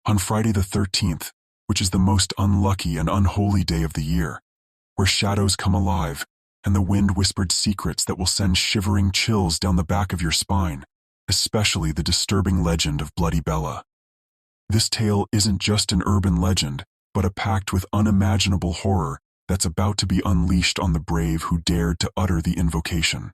On Friday the 13th, which is the most unlucky and unholy day of the year, where shadows come alive and the wind whispered secrets that will send shivering chills down the back of your spine, especially the disturbing legend of Bloody Bella. This tale isn't just an urban legend, but a pact with unimaginable horror that's about to be unleashed on the brave who dared to utter the invocation.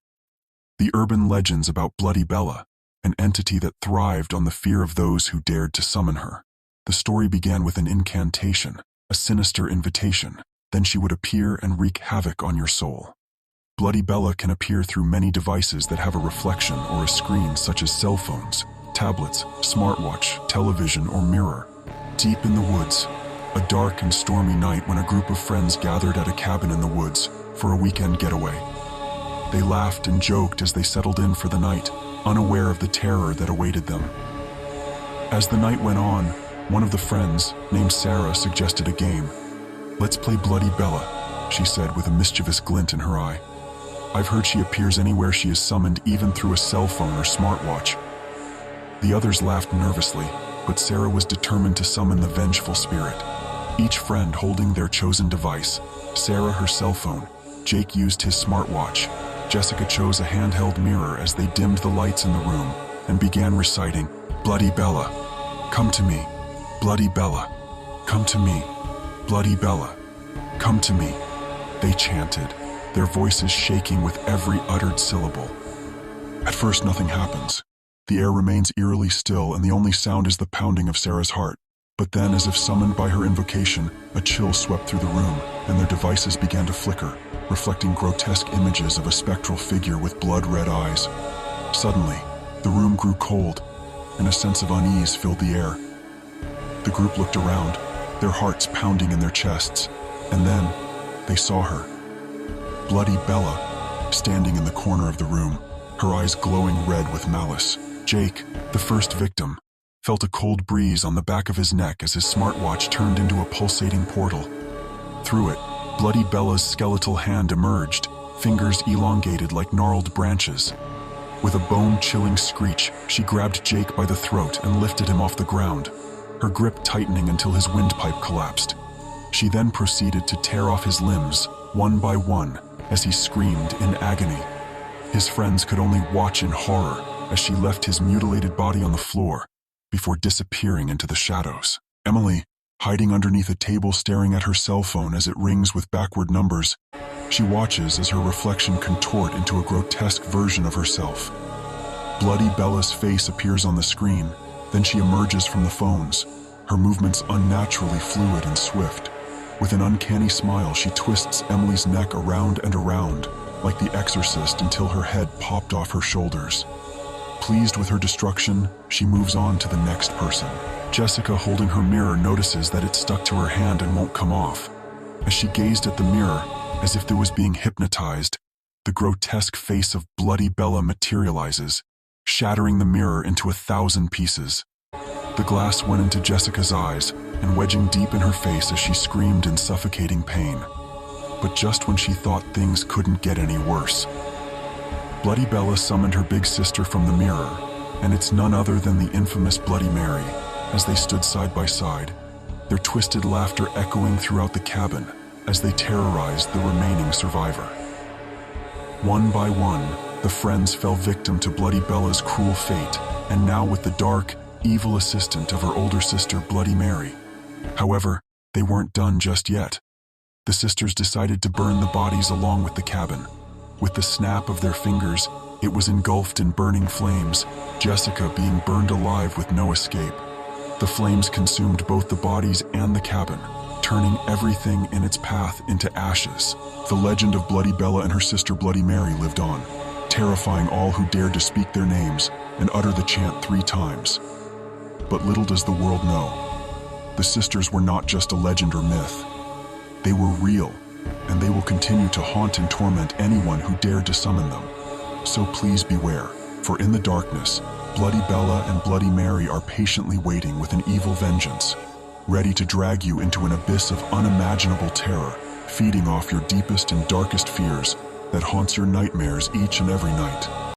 The urban legends about Bloody Bella, an entity that thrived on the fear of those who dared to summon her. The story began with an incantation, a sinister invitation. Then she would appear and wreak havoc on your soul. Bloody Bella can appear through many devices that have a reflection or a screen, such as cell phones, tablets, smartwatch, television, or mirror. Deep in the woods, a dark and stormy night when a group of friends gathered at a cabin in the woods for a weekend getaway. They laughed and joked as they settled in for the night, unaware of the terror that awaited them. As the night went on, one of the friends, named Sarah, suggested a game. "Let's play Bloody Bella," she said with a mischievous glint in her eye. "I've heard she appears anywhere she is summoned, even through a cell phone or smartwatch." The others laughed nervously, but Sarah was determined to summon the vengeful spirit. Each friend holding their chosen device. Sarah her cell phone, Jake used his smartwatch, Jessica chose a handheld mirror as they dimmed the lights in the room and began reciting, "Bloody Bella, come to me. Bloody Bella, come to me. Bloody Bella, come to me," they chanted, their voices shaking with every uttered syllable. At first, nothing happens. The air remains eerily still, and the only sound is the pounding of Sarah's heart. But then, as if summoned by her invocation, a chill swept through the room, and their devices began to flicker, reflecting grotesque images of a spectral figure with blood-red eyes. Suddenly, the room grew cold, and a sense of unease filled the air. The group looked around, their hearts pounding in their chests, and then they saw her. Bloody Bella, standing in the corner of the room, her eyes glowing red with malice. Jake, the first victim, felt a cold breeze on the back of his neck as his smartwatch turned into a pulsating portal. Through it, Bloody Bella's skeletal hand emerged, fingers elongated like gnarled branches. With a bone-chilling screech, she grabbed Jake by the throat and lifted him off the ground, her grip tightening until his windpipe collapsed. She then proceeded to tear off his limbs, one by one, as he screamed in agony. His friends could only watch in horror as she left his mutilated body on the floor before disappearing into the shadows. Emily, hiding underneath a table staring at her cell phone as it rings with backward numbers, she watches as her reflection contort into a grotesque version of herself. Bloody Bella's face appears on the screen, then she emerges from the phones, her movements unnaturally fluid and swift. With an uncanny smile, she twists Emily's neck around and around, like the exorcist, until her head popped off her shoulders. Pleased with her destruction, she moves on to the next person. Jessica, holding her mirror, notices that it's stuck to her hand and won't come off. As she gazed at the mirror, as if it was being hypnotized, the grotesque face of Bloody Bella materializes, shattering the mirror into 1,000 pieces. The glass went into Jessica's eyes and wedging deep in her face as she screamed in suffocating pain. But just when she thought things couldn't get any worse, Bloody Bella summoned her big sister from the mirror, and it's none other than the infamous Bloody Mary. As they stood side by side, their twisted laughter echoing throughout the cabin as they terrorized the remaining survivor. One by one, the friends fell victim to Bloody Bella's cruel fate, and now with the dark, evil assistant of her older sister, Bloody Mary. However, they weren't done just yet. The sisters decided to burn the bodies along with the cabin. With the snap of their fingers, it was engulfed in burning flames, Jessica being burned alive with no escape. The flames consumed both the bodies and the cabin, turning everything in its path into ashes. The legend of Bloody Bella and her sister Bloody Mary lived on, terrifying all who dared to speak their names and utter the chant 3 times. But little does the world know, the sisters were not just a legend or myth. They were real, and they will continue to haunt and torment anyone who dared to summon them. So please beware, for in the darkness, Bloody Bella and Bloody Mary are patiently waiting with an evil vengeance, ready to drag you into an abyss of unimaginable terror, feeding off your deepest and darkest fears that haunts your nightmares each and every night.